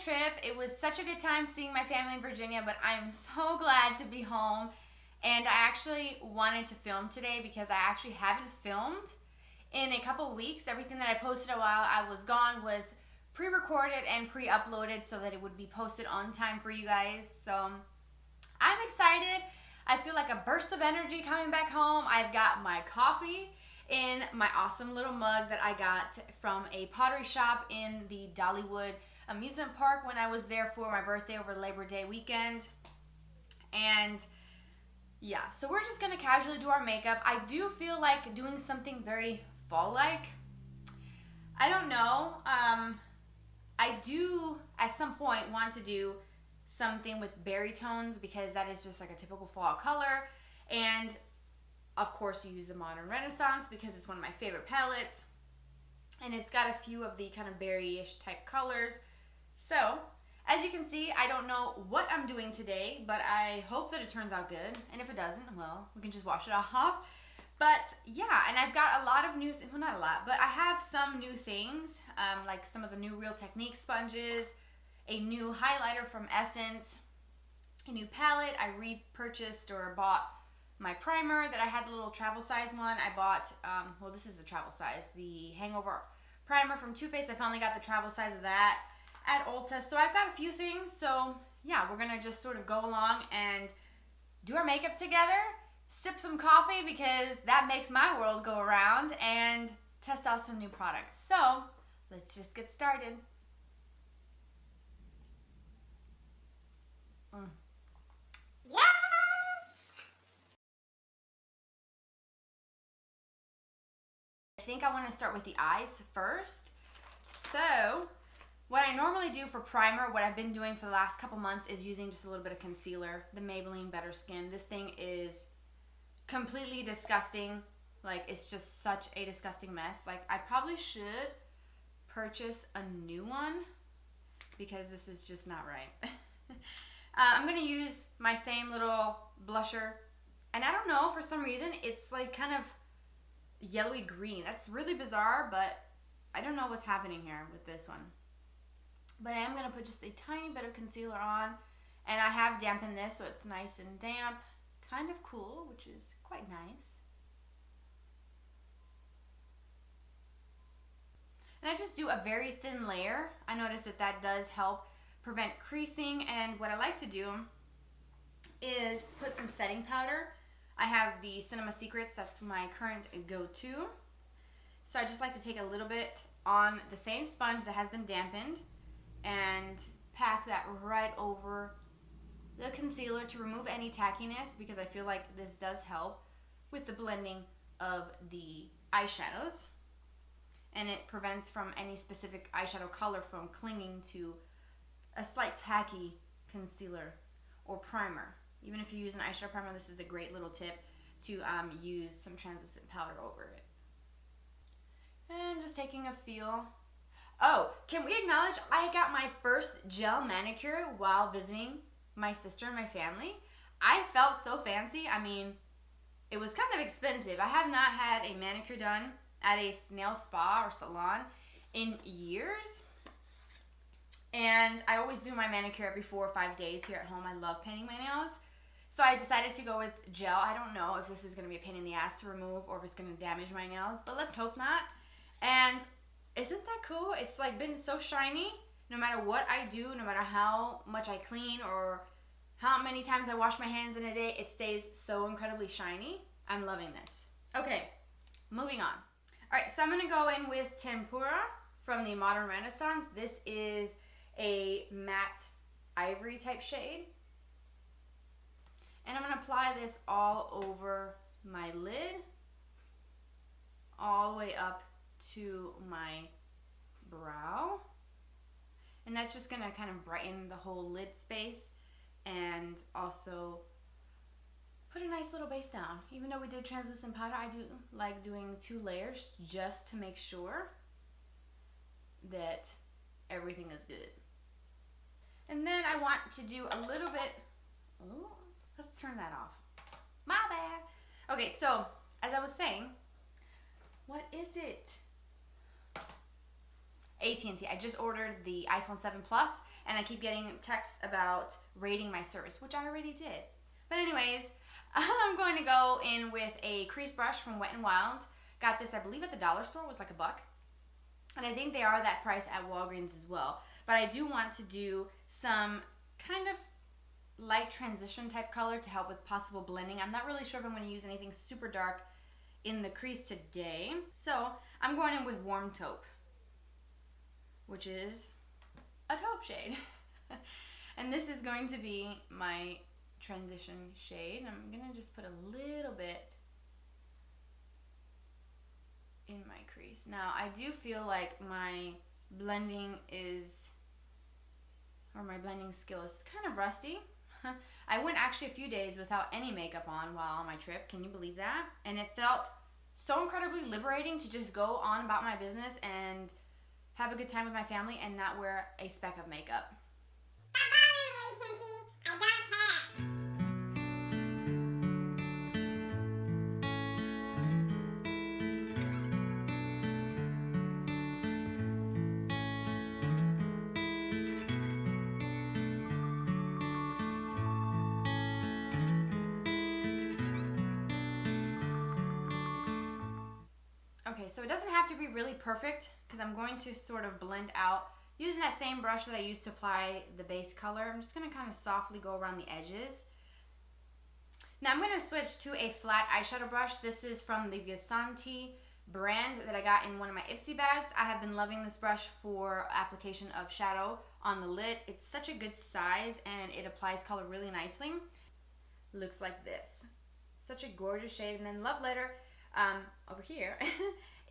trip. It was such a good time seeing my family in Virginia, but I'm so glad to be home. And I actually wanted to film today because I actually haven't filmed in a couple weeks. Everything that I posted while I was gone was pre-recorded and pre-uploaded so that it would be posted on time for you guys. So I'm excited. I feel like a burst of energy coming back home. I've got my coffee in my awesome little mug that I got from a pottery shop in the Dollywood amusement park when I was there for my birthday over Labor Day weekend. And yeah, so we're just gonna casually do our makeup. I do feel like doing something very fall-like. I don't know. I do at some point want to do something with berry tones because that is just like a typical fall color. And of course, you use the Modern Renaissance because it's one of my favorite palettes. And it's got a few of the kind of berry-ish type colors. So, as you can see, I don't know what I'm doing today, but I hope that it turns out good. And if it doesn't, well, we can just wash it off. But yeah, and I've got a lot of new, well, not a lot, but I have some new things, like some of the new Real Technique sponges, a new highlighter from Essence, a new palette. I repurchased or bought my primer that I had, the little travel size one. I bought, well, this is the travel size, the Hangover primer from Too Faced. I finally got the travel size of that at Ulta. So I've got a few things. So yeah, we're gonna just sort of go along and do our makeup together, sip some coffee because that makes my world go around, and test out some new products. So let's just get started. Yes! I think I want to start with the eyes first. So what I normally do for primer, what I've been doing for the last couple months, is using just a little bit of concealer, the Maybelline Better Skin. This thing is completely disgusting. Like, it's just such a disgusting mess. Like, I probably should purchase a new one because this is just not right. I'm going to use my same little blusher. And I don't know, for some reason, it's like kind of yellowy green. That's really bizarre, but I don't know what's happening here with this one. But I am going to put just a tiny bit of concealer on. And I have dampened this so it's nice and damp. Kind of cool, which is quite nice. And I just do a very thin layer. I notice that that does help prevent creasing. And what I like to do is put some setting powder. I have the Cinema Secrets. That's my current go-to. So I just like to take a little bit on the same sponge that has been dampened and pack that right over the concealer to remove any tackiness, because I feel like this does help with the blending of the eyeshadows, and it prevents from any specific eyeshadow color from clinging to a slight tacky concealer or primer. Even if you use an eyeshadow primer, this is a great little tip to use some translucent powder over it. And just taking a feel. Oh, can we acknowledge I got my first gel manicure while visiting my sister and my family. I felt so fancy. I mean, it was kind of expensive. I have not had a manicure done at a nail spa or salon in years. And I always do my manicure every 4 or 5 days here at home. I love painting my nails. So I decided to go with gel. I don't know if this is going to be a pain in the ass to remove or if it's going to damage my nails, but let's hope not. And isn't that cool? It's like been so shiny. No matter what I do, no matter how much I clean or how many times I wash my hands in a day, it stays so incredibly shiny. I'm loving this. Okay, moving on. All right, so I'm going to go in with Tempura from the Modern Renaissance. This is a matte ivory type shade. And I'm going to apply this all over my lid, all the way up to my brow. And that's just going to kind of brighten the whole lid space and also put a nice little base down. Even though we did translucent powder, I do like doing 2 layers just to make sure that everything is good. And then I want to do a little bit, ooh, let's turn that off. My bad. Okay, so as I was saying, what is it? AT&T. I just ordered the iPhone 7 Plus, and I keep getting texts about rating my service, which I already did. But anyways, I'm going to go in with a crease brush from Wet n Wild. Got this, I believe, at the dollar store. It was like $1. And I think they are that price at Walgreens as well. But I do want to do some kind of light transition type color to help with possible blending. I'm not really sure if I'm going to use anything super dark in the crease today. So I'm going in with Warm Taupe, which is a taupe shade. And this is going to be my transition shade. I'm going to just put a little bit in my crease. Now, I do feel like my blending skill is kind of rusty. I went actually a few days without any makeup on while on my trip. Can you believe that? And it felt so incredibly liberating to just go on about my business and have a good time with my family and not wear a speck of makeup. Okay, so it doesn't have to be really perfect because I'm going to sort of blend out using that same brush that I used to apply the base color. I'm just going to kind of softly go around the edges. Now I'm going to switch to a flat eyeshadow brush. This is from the Vasanti brand that I got in one of my Ipsy bags. I have been loving this brush for application of shadow on the lid. It's such a good size and it applies color really nicely. Looks like this. Such a gorgeous shade. And then Love Letter over here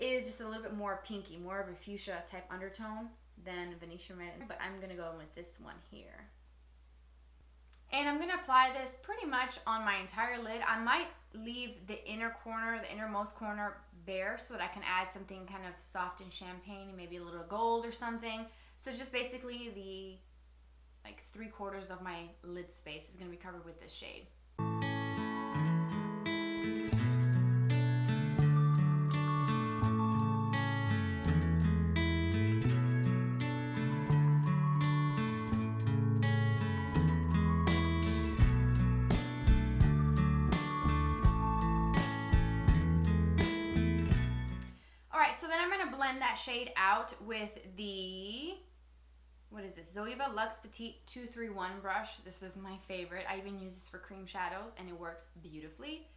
is just a little bit more pinky, more of a fuchsia type undertone than Venetian Red, but I'm going to go in with this one here. And I'm going to apply this pretty much on my entire lid. I might leave the inner corner, the innermost corner bare so that I can add something kind of soft and champagne, maybe a little gold or something. So just basically the like 3/4 of my lid space is going to be covered with this shade. Blend that shade out with the, what is this, Zoeva Luxe Petite 231 brush. This is my favorite. I even use this for cream shadows and it works beautifully.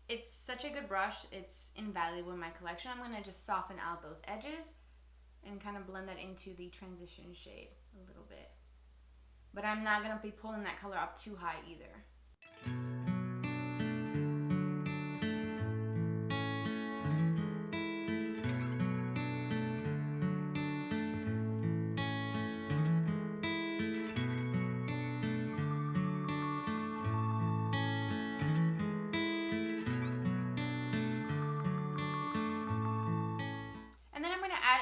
It's such a good brush. It's invaluable in my collection. I'm going to just soften out those edges and kind of blend that into the transition shade a little bit. But I'm not going to be pulling that color up too high either.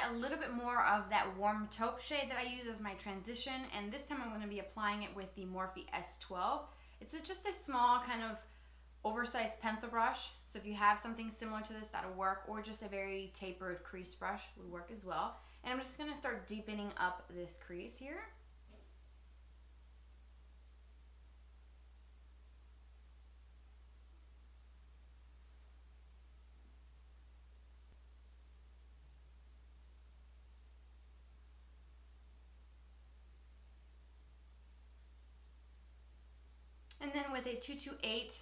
A little bit more of that Warm Taupe shade that I use as my transition, and this time I'm going to be applying it with the Morphe S12. It's just a small kind of oversized pencil brush, so if you have something similar to this, that'll work, or just a very tapered crease brush would work as well. And I'm just going to start deepening up this crease here. And then with a 228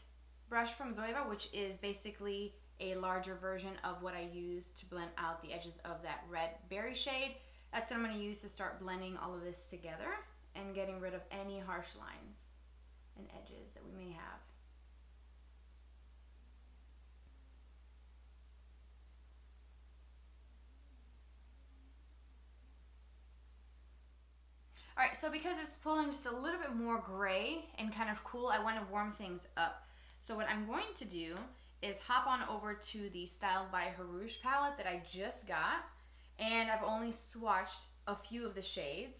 brush from Zoeva, which is basically a larger version of what I use to blend out the edges of that red berry shade, that's what I'm going to use to start blending all of this together and getting rid of any harsh lines and edges that we may have. Alright, so because it's pulling just a little bit more gray and kind of cool, I want to warm things up. So what I'm going to do is hop on over to the Styled by Hrush palette that I just got. And I've only swatched a few of the shades.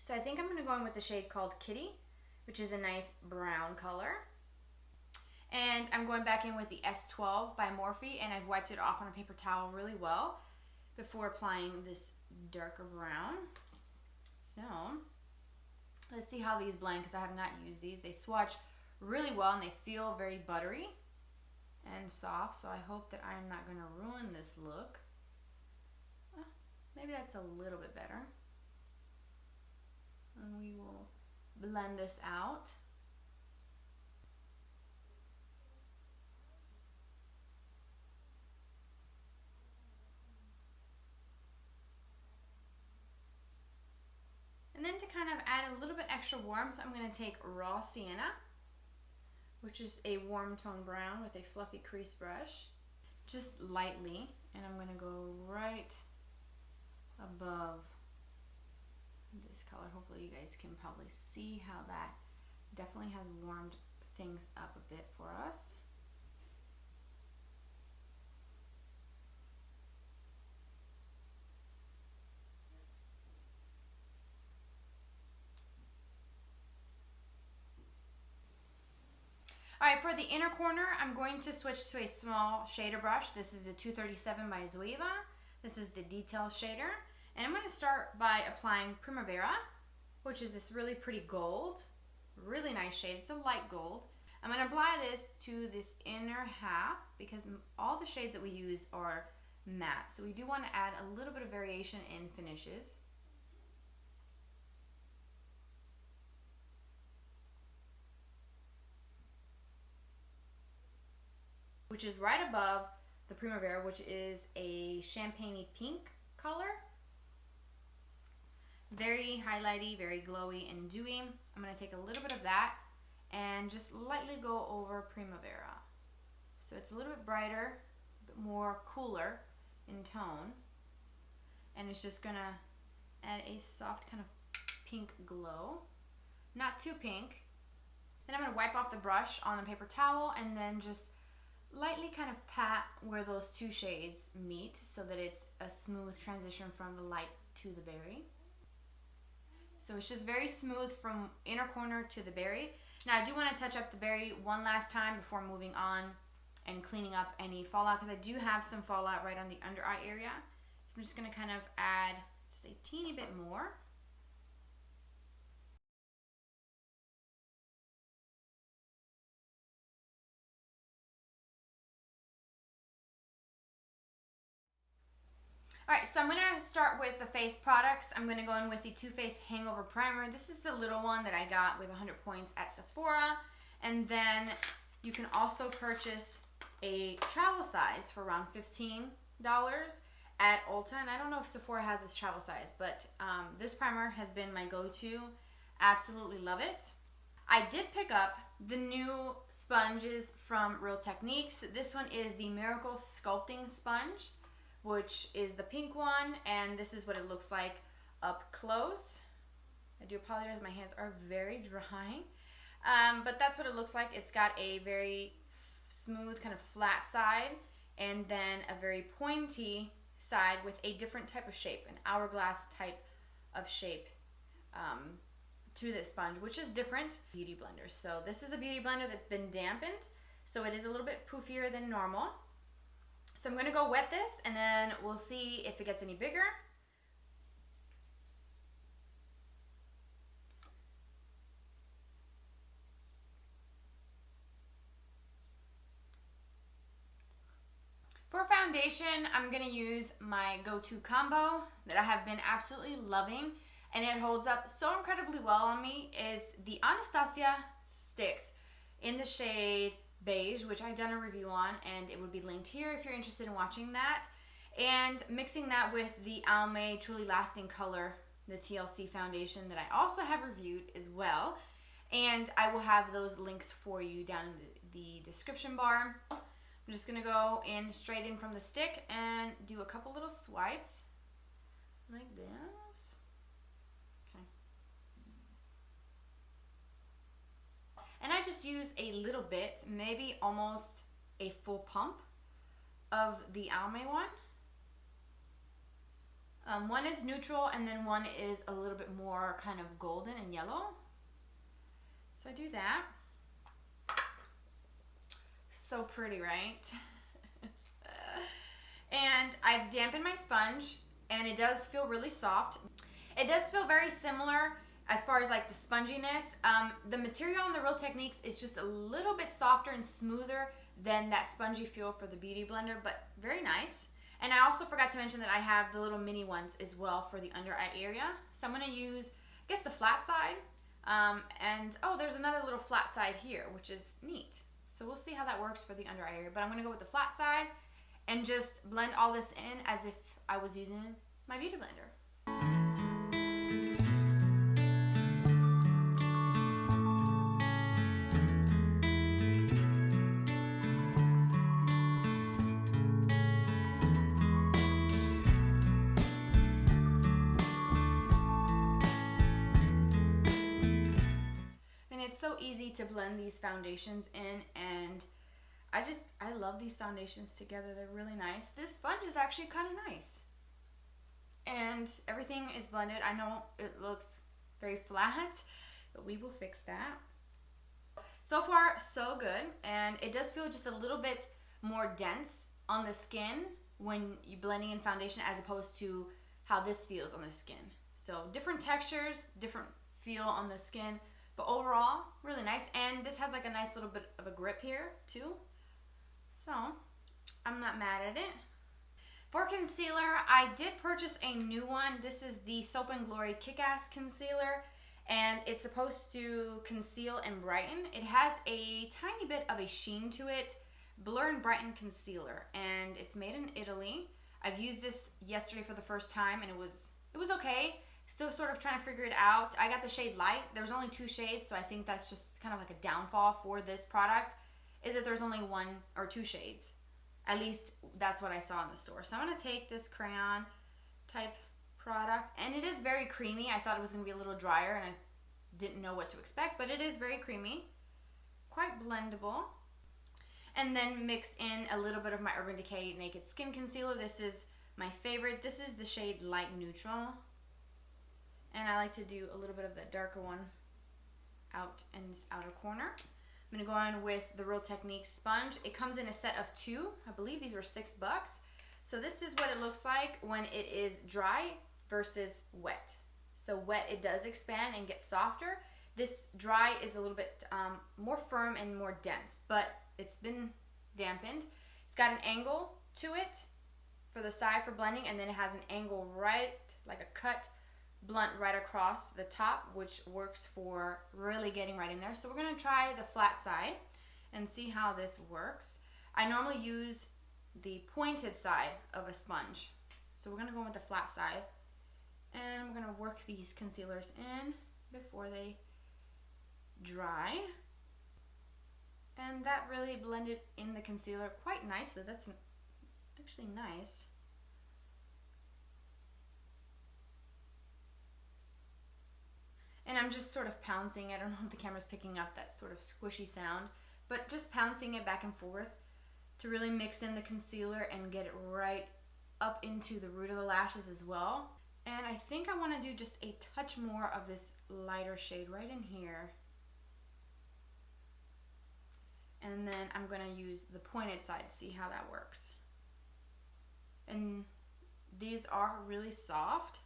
So I think I'm going to go in with the shade called Kitty, which is a nice brown color. And I'm going back in with the S12 by Morphe, and I've wiped it off on a paper towel really well before applying this darker brown. So let's see how these blend because I have not used these. They swatch really well and they feel very buttery and soft, so I hope that I'm not going to ruin this look. Maybe that's a little bit better. And we will blend this out. And then to kind of add a little bit extra warmth, I'm going to take Raw Sienna, which is a warm tone brown with a fluffy crease brush, just lightly, and I'm going to go right above this color. Hopefully you guys can probably see how that definitely has warmed things up a bit for us. Alright, for the inner corner, I'm going to switch to a small shader brush. This is a 237 by Zoeva. This is the Detail shader. And I'm going to start by applying Primavera, which is this really pretty gold. Really nice shade. It's a light gold. I'm going to apply this to this inner half because all the shades that we use are matte. So we do want to add a little bit of variation in finishes. Which is right above the Primavera, which is a champagne pink color. Very highlighty, very glowy and dewy. I'm going to take a little bit of that and just lightly go over Primavera. So it's a little bit brighter, a bit more cooler in tone. And it's just going to add a soft kind of pink glow. Not too pink. Then I'm going to wipe off the brush on a paper towel and then just lightly kind of pat where those two shades meet so that it's a smooth transition from the light to the berry. So it's just very smooth from inner corner to the berry. Now I do want to touch up the berry one last time before moving on and cleaning up any fallout because I do have some fallout right on the under eye area. So I'm just going to kind of add just a teeny bit more. Alright, so I'm going to start with the face products. I'm going to go in with the Too Faced Hangover Primer. This is the little one that I got with 100 points at Sephora. And then you can also purchase a travel size for around $15 at Ulta. And I don't know if Sephora has this travel size, but this primer has been my go-to. Absolutely love it. I did pick up the new sponges from Real Techniques. This one is the Miracle Sculpting Sponge, which is the pink one, and this is what it looks like up close. I do apologize, my hands are very dry, but that's what it looks like. It's got a very smooth kind of flat side and then a very pointy side with a different type of shape, an hourglass type of shape to this sponge, which is different. Beauty blender. So this is a beauty blender that's been dampened, so it is a little bit poofier than normal. So I'm going to go wet this and then we'll see if it gets any bigger. For foundation, I'm going to use my go-to combo that I have been absolutely loving and it holds up so incredibly well on me is the Anastasia Sticks in the shade Beige, which I've done a review on and it would be linked here if you're interested in watching that, and mixing that with the Almay Truly Lasting Color, the TLC foundation that I also have reviewed as well, and I will have those links for you down in the description bar. I'm just going to go in straight in from the stick and do a couple little swipes like this. And I just use a little bit, maybe almost a full pump of the Almay one. One is neutral and then one is a little bit more kind of golden and yellow. So I do that. So pretty, right? And I've dampened my sponge and it does feel really soft. It does feel very similar as far as like the sponginess. The material on the Real Techniques is just a little bit softer and smoother than that spongy feel for the Beauty Blender, but very nice. And I also forgot to mention that I have the little mini ones as well for the under eye area. So I'm going to use, I guess, the flat side. And oh, there's another little flat side here, which is neat. So we'll see how that works for the under eye area. But I'm going to go with the flat side and just blend all this in as if I was using my Beauty Blender. So easy to blend these foundations in, and I love these foundations together. They're really nice. This sponge is actually kind of nice, and everything is blended. I know it looks very flat, but we will fix that. So far so good, and it does feel just a little bit more dense on the skin when you're blending in foundation as opposed to how this feels on the skin. So different textures, different feel on the skin. But overall, really nice. And this has like a nice little bit of a grip here too. So, I'm not mad at it. For concealer, I did purchase a new one. This is the Soap & Glory Kick-Ass Concealer. And it's supposed to conceal and brighten. It has a tiny bit of a sheen to it. Blur and Brighten Concealer. And it's made in Italy. I've used this yesterday for the first time and it was okay. Still sort of trying to figure it out. I got the shade Light. There's only 2 shades, so I think that's just kind of like a downfall for this product, is that there's only 1 or 2 shades. At least that's what I saw in the store. So I'm going to take this crayon type product, and it is very creamy. I thought it was going to be a little drier, and I didn't know what to expect, but it is very creamy. Quite blendable. And then mix in a little bit of my Urban Decay Naked Skin Concealer. This is my favorite. This is the shade Light Neutral. And I like to do a little bit of the darker one out in this outer corner. I'm going to go in with the Real Techniques sponge. It comes in a set of 2. I believe these were $6. So this is what it looks like when it is dry versus wet. So wet, it does expand and get softer. This dry is a little bit more firm and more dense, but it's been dampened. It's got an angle to it for the side for blending, and then it has an angle right, like a cut blunt right across the top, which works for really getting right in there. So we're going to try the flat side and see how this works. I normally use the pointed side of a sponge. So we're going to go with the flat side, and we're going to work these concealers in before they dry. And that really blended in the concealer quite nicely. That's actually nice. And I'm just sort of pouncing. I don't know if the camera's picking up that sort of squishy sound, but just pouncing it back and forth to really mix in the concealer and get it right up into the root of the lashes as well. And I think I want to do just a touch more of this lighter shade right in here. And then I'm going to use the pointed side to see how that works. And these are really soft.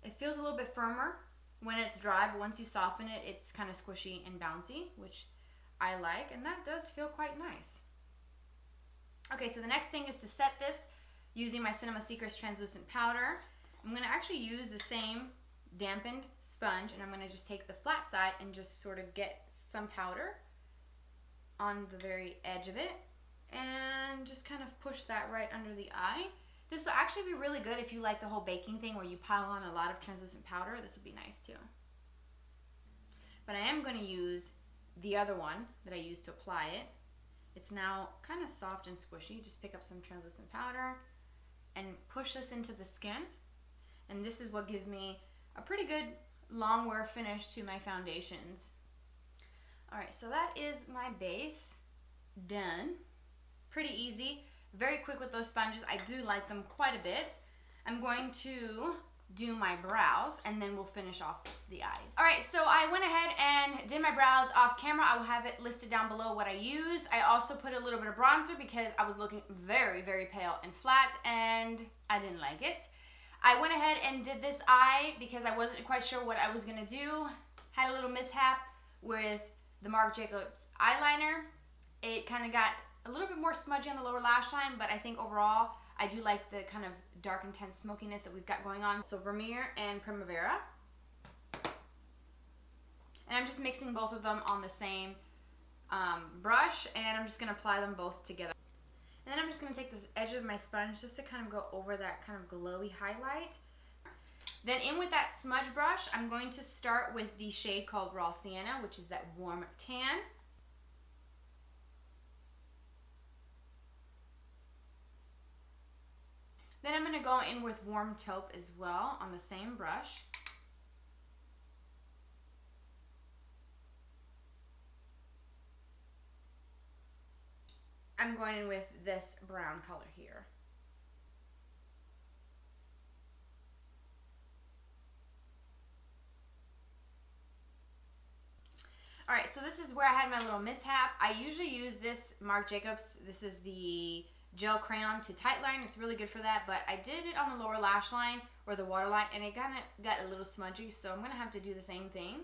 It feels a little bit firmer when it's dry, but once you soften it, it's kind of squishy and bouncy, which I like, and that does feel quite nice. Okay, so the next thing is to set this using my Cinema Secrets translucent powder. I'm going to actually use the same dampened sponge, and I'm going to just take the flat side and just sort of get some powder on the very edge of it, and just kind of push that right under the eye. This will actually be really good if you like the whole baking thing where you pile on a lot of translucent powder. This would be nice too. But I am going to use the other one that I used to apply it. It's now kind of soft and squishy. Just pick up some translucent powder and push this into the skin. And this is what gives me a pretty good long wear finish to my foundations. Alright, so that is my base done. Pretty easy. Very quick with those sponges. I do like them quite a bit. I'm going to do my brows and then we'll finish off the eyes. Alright, so I went ahead and did my brows off camera. I will have it listed down below what I used. I also put a little bit of bronzer because I was looking very, very pale and flat, and I didn't like it. I went ahead and did this eye because I wasn't quite sure what I was going to do. Had a little mishap with the Marc Jacobs eyeliner. It kind of got a little bit more smudgy on the lower lash line, but I think overall I do like the kind of dark, intense smokiness that we've got going on. So Vermeer and Primavera. And I'm just mixing both of them on the same brush, and I'm just going to apply them both together. And then I'm just going to take this edge of my sponge just to kind of go over that kind of glowy highlight. Then in with that smudge brush, I'm going to start with the shade called Raw Sienna, which is that warm tan. Then I'm going to go in with Warm Taupe as well on the same brush. I'm going in with this brown color here. Alright, so this is where I had my little mishap. I usually use this Marc Jacobs. This is the gel crayon to tight line. It's really good for that, but I did it on the lower lash line or the waterline, and it kind of got a little smudgy, so I'm going to have to do the same thing.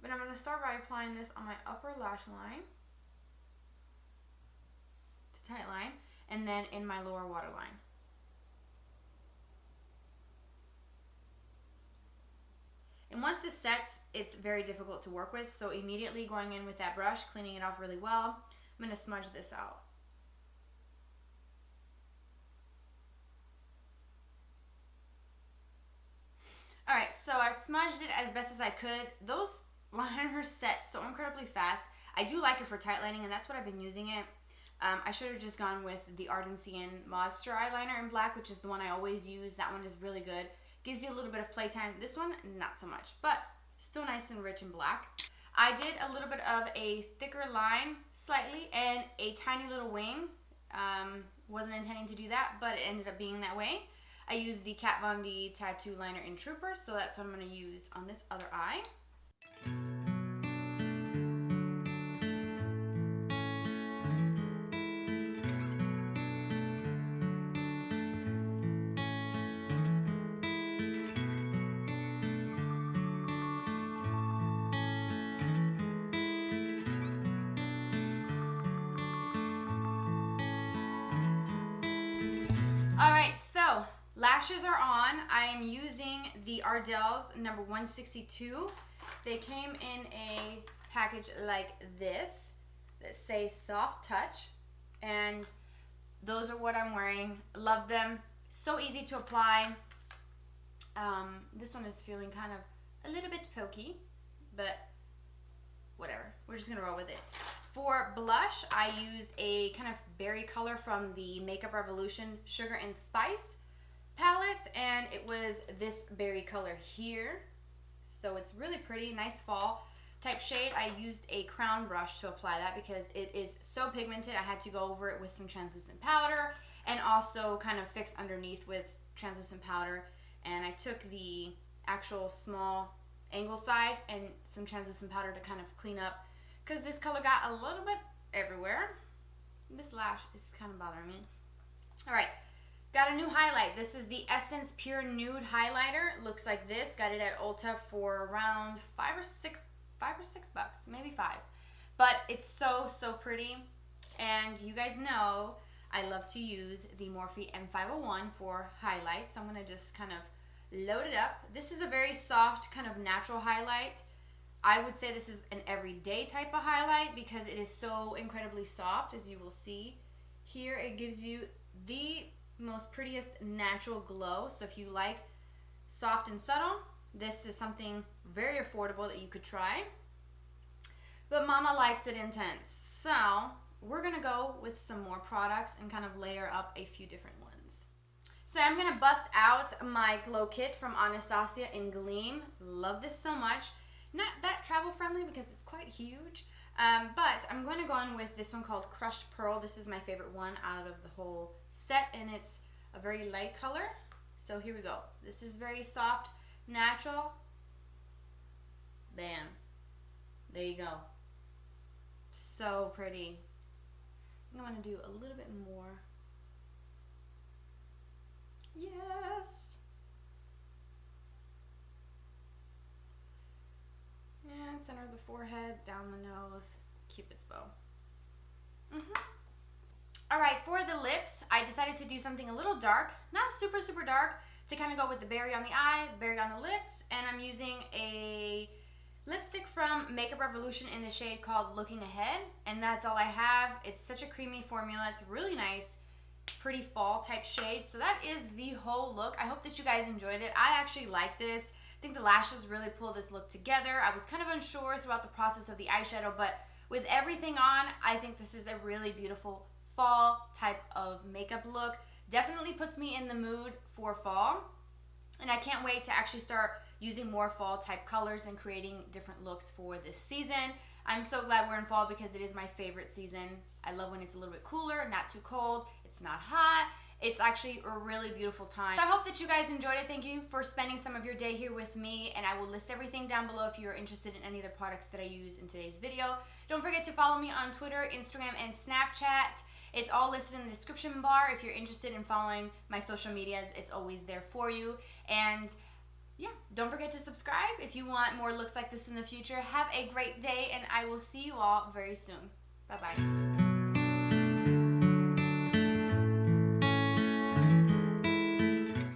But I'm going to start by applying this on my upper lash line. Tight line, and then in my lower waterline. And once this sets, it's very difficult to work with, so immediately going in with that brush, cleaning it off really well, I'm going to smudge this out. Alright, so I smudged it as best as I could. Those liners set so incredibly fast. I do like it for tight lining, and that's what I've been using it. I should have just gone with the Ardell Monster eyeliner in black, which is the one I always use. That one is really good. Gives you a little bit of playtime. This one, not so much, but still nice and rich in black. I did a little bit of a thicker line, slightly, and a tiny little wing. Wasn't intending to do that, but it ended up being that way. I used the Kat Von D Tattoo Liner in Trooper, so that's what I'm going to use on this other eye. Alright, so lashes are on. I am using the Ardell's number 162. They came in a package like this that say Soft Touch, and those are what I'm wearing. Love them. So easy to apply. This one is feeling kind of a little bit pokey, but whatever. We're just going to roll with it. For blush, I used a kind of berry color from the Makeup Revolution Sugar and Spice palette, and it was this berry color here. So it's really pretty, nice fall type shade. I used a crown brush to apply that because it is so pigmented. I had to go over it with some translucent powder and also kind of fix underneath with translucent powder. And I took the actual small angle side and some translucent powder to kind of clean up, because this color got a little bit everywhere. This lash is kind of bothering me. Alright, got a new highlight. This is the Essence Pure Nude Highlighter. Looks like this. Got it at Ulta for around $5 or $6 bucks, maybe $5. But it's so pretty. And you guys know I love to use the Morphe M501 for highlights. So I'm going to just kind of load it up. This is a very soft, kind of natural highlight. I would say this is an everyday type of highlight because it is so incredibly soft, as you will see. Here it gives you the most prettiest natural glow. So if you like soft and subtle, this is something very affordable that you could try. But mama likes it intense. So we're going to go with some more products and kind of layer up a few different ones. So I'm going to bust out my glow kit from Anastasia in Gleam. Love this so much. Not that travel friendly because it's quite huge, but I'm going to go in with this one called Crushed Pearl. This is my favorite one out of the whole set, and it's a very light color. So here we go. This is very soft, natural. Bam. There you go. So pretty. I'm going to do a little bit more. Yeah. forehead, down the nose, Cupid's bow. Alright, for the lips, I decided to do something a little dark, not super, super dark, to kind of go with the berry on the eye, berry on the lips, and I'm using a lipstick from Makeup Revolution in the shade called Looking Ahead, and that's all I have. It's such a creamy formula. It's really nice, pretty fall type shade. So that is the whole look. I hope that you guys enjoyed it. I actually like this. I think the lashes really pull this look together. I was kind of unsure throughout the process of the eyeshadow, but with everything on, I think this is a really beautiful fall type of makeup look. Definitely puts me in the mood for fall, and I can't wait to actually start using more fall type colors and creating different looks for this season. I'm so glad we're in fall because it is my favorite season. I love when it's a little bit cooler, not too cold, it's not hot. It's actually a really beautiful time. I hope that you guys enjoyed it. Thank you for spending some of your day here with me, and I will list everything down below if you're interested in any of the products that I use in today's video. Don't forget to follow me on Twitter, Instagram, and Snapchat. It's all listed in the description bar. If you're interested in following my social medias, it's always there for you. And yeah, don't forget to subscribe if you want more looks like this in the future. Have a great day, and I will see you all very soon. Bye-bye.